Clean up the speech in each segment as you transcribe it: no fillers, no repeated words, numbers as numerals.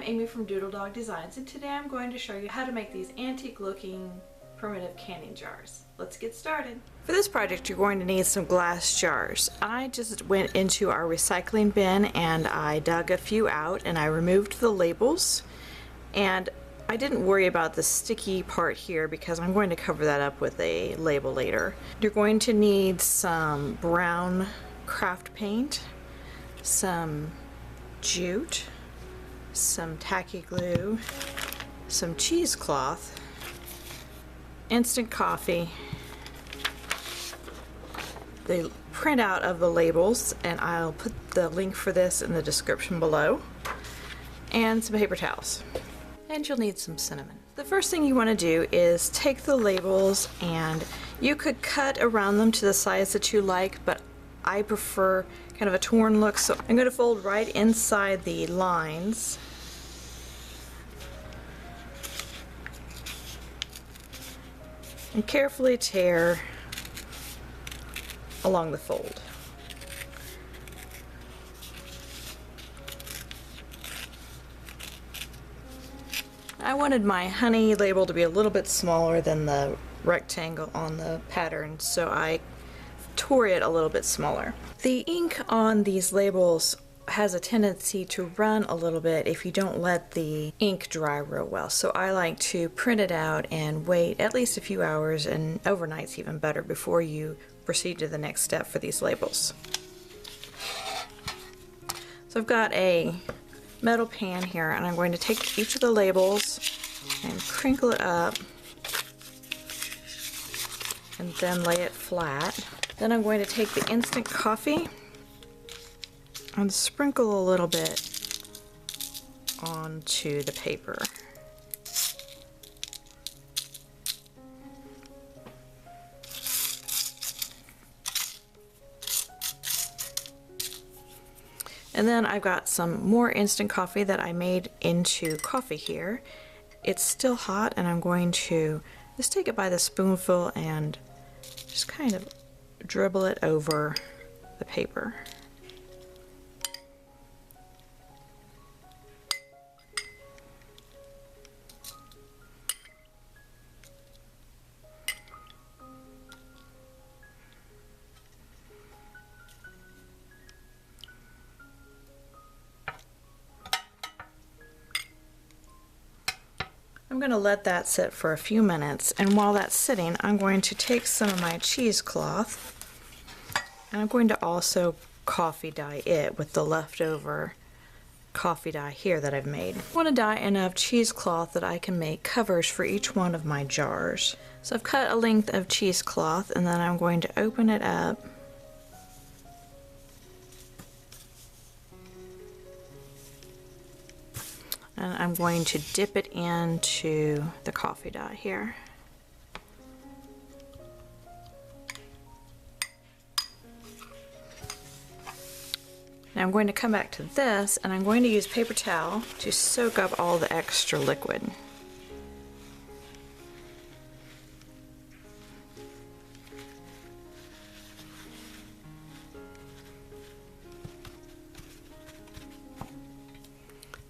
I'm Amy from Doodle Dog Designs, and today I'm going to show you how to make these antique looking primitive canning jars. Let's get started. For this project you're going to need some glass jars. I just went into our recycling bin and I dug a few out and I removed the labels, and I didn't worry about the sticky part here because I'm going to cover that up with a label later. You're going to need some brown craft paint, some jute, some tacky glue, some cheesecloth, instant coffee, the printout of the labels, and I'll put the link for this in the description below, and some paper towels. And you'll need some cinnamon. The first thing you want to do is take the labels, and you could cut around them to the size that you like, but I prefer kind of a torn look, so I'm going to fold right inside the lines. And carefully tear along the fold. I wanted my honey label to be a little bit smaller than the rectangle on the pattern, so I tore it a little bit smaller. The ink on these labels has a tendency to run a little bit if you don't let the ink dry real well, so I like to print it out and wait at least a few hours, and overnight's even better, before you proceed to the next step for these labels. So I've got a metal pan here, and I'm going to take each of the labels and crinkle it up and then lay it flat. Then I'm going to take the instant coffee and sprinkle a little bit onto the paper. And then I've got some more instant coffee that I made into coffee here. It's still hot, and I'm going to just take it by the spoonful and just kind of dribble it over the paper. I'm going to let that sit for a few minutes, and while that's sitting I'm going to take some of my cheesecloth and I'm going to also coffee dye it with the leftover coffee dye here that I've made. I want to dye enough cheesecloth that I can make covers for each one of my jars. So I've cut a length of cheesecloth, and then I'm going to open it up and I'm going to dip it into the coffee dye here. Now I'm going to come back to this, and I'm going to use paper towel to soak up all the extra liquid.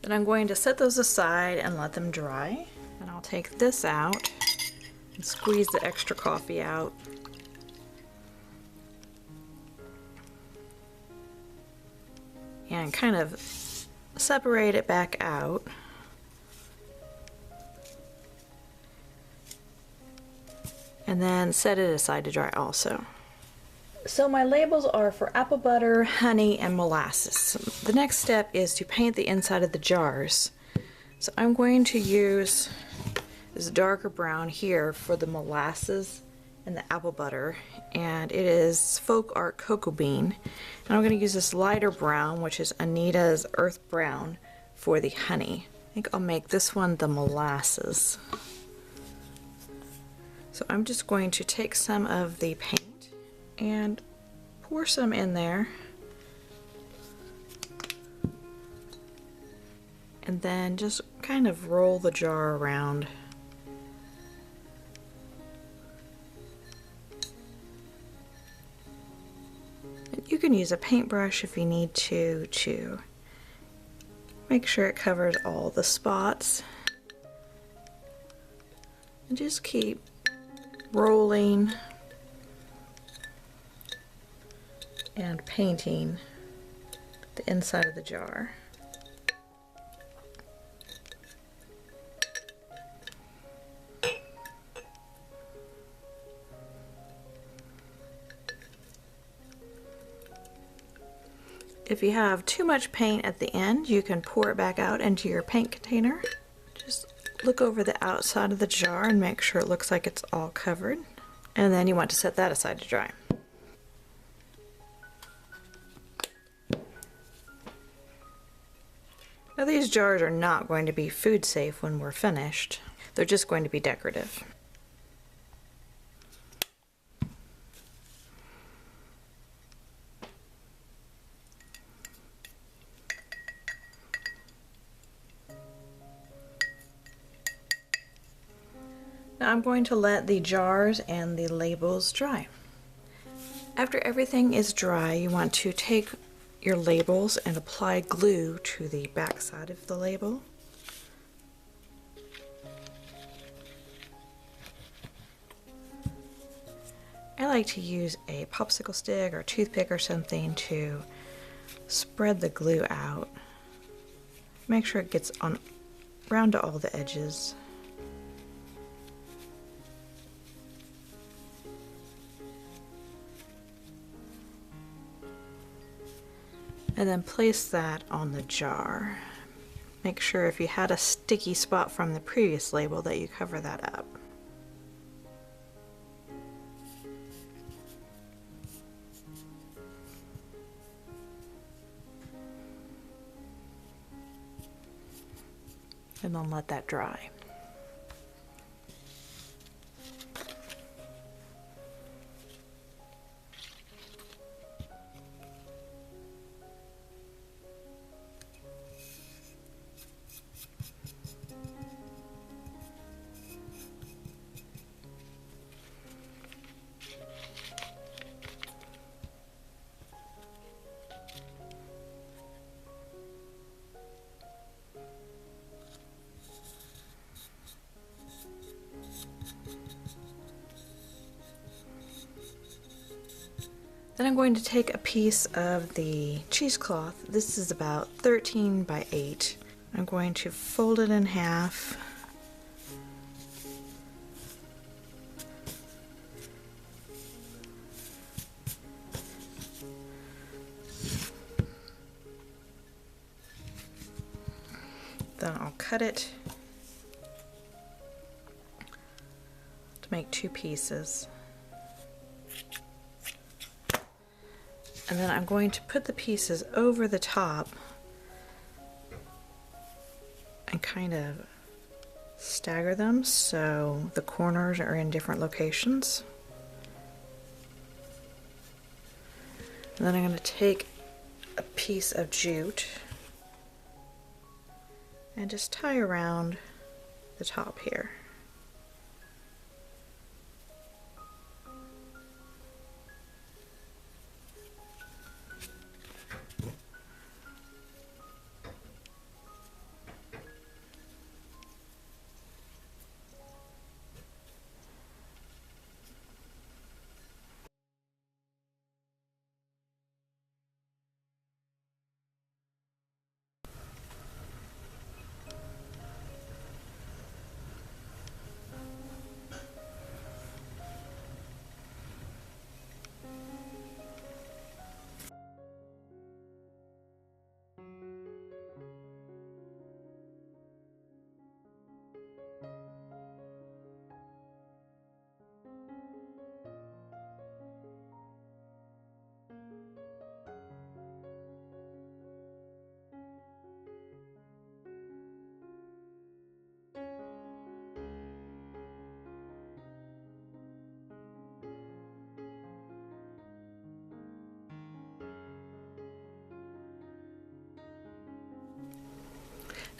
Then I'm going to set those aside and let them dry. And I'll take this out and squeeze the extra coffee out. And kind of separate it back out. And then set it aside to dry also. So my labels are for apple butter, honey, and molasses. The next step is to paint the inside of the jars. So I'm going to use this darker brown here for the molasses and the apple butter, and it is Folk Art Cocoa Bean. And I'm going to use this lighter brown, which is Anita's Earth Brown, for the honey. I think I'll make this one the molasses. So I'm just going to take some of the paint and pour some in there, and then just kind of roll the jar around. And you can use a paintbrush if you need to Make sure it covers all the spots. And just keep rolling and painting the inside of the jar. If you have too much paint at the end, you can pour it back out into your paint container. Just look over the outside of the jar and make sure it looks like it's all covered. And then you want to set that aside to dry. Now these jars are not going to be food safe when we're finished. They're just going to be decorative. Now I'm going to let the jars and the labels dry. After everything is dry, you want to take your labels and apply glue to the back side of the label. I like to use a popsicle stick or a toothpick or something to spread the glue out. Make sure it gets on around to all the edges. And then place that on the jar. Make sure if you had a sticky spot from the previous label that you cover that up. And then let that dry. Then I'm going to take a piece of the cheesecloth. This is about 13 by 8. I'm going to fold it in half. Then I'll cut it to make 2 pieces. And then I'm going to put the pieces over the top and kind of stagger them so the corners are in different locations. And then I'm going to take a piece of jute and just tie around the top here.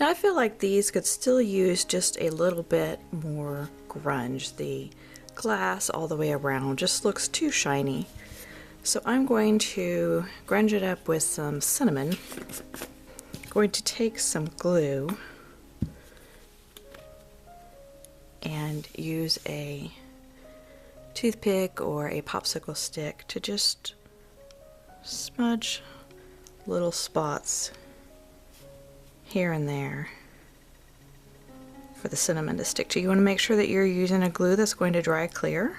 Now I feel like these could still use just a little bit more grunge. The glass all the way around just looks too shiny. So I'm going to grunge it up with some cinnamon. going to take some glue and use a toothpick or a popsicle stick to just smudge little spots here and there for the cinnamon to stick to. You want to make sure that you're using a glue that's going to dry clear.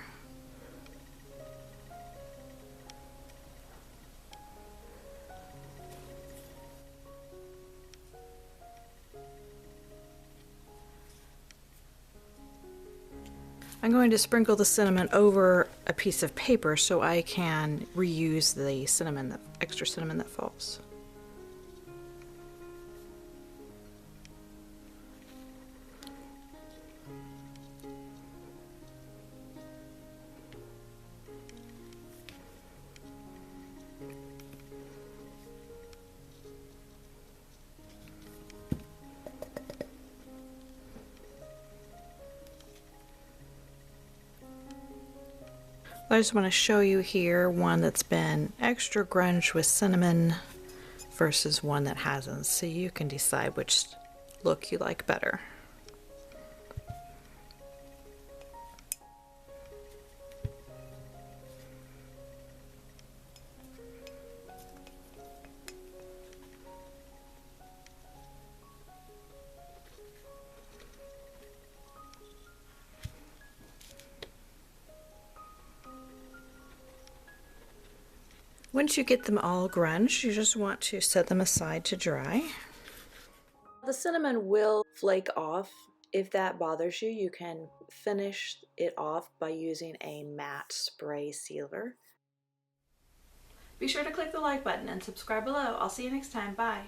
I'm going to sprinkle the cinnamon over a piece of paper so I can reuse the cinnamon, the extra cinnamon that falls. I just want to show you here one that's been extra grunge with cinnamon versus one that hasn't, so you can decide which look you like better. Once you get them all grunge, you just want to set them aside to dry. The cinnamon will flake off. If that bothers you, you can finish it off by using a matte spray sealer. Be sure to click the like button and subscribe below. I'll see you next time. Bye.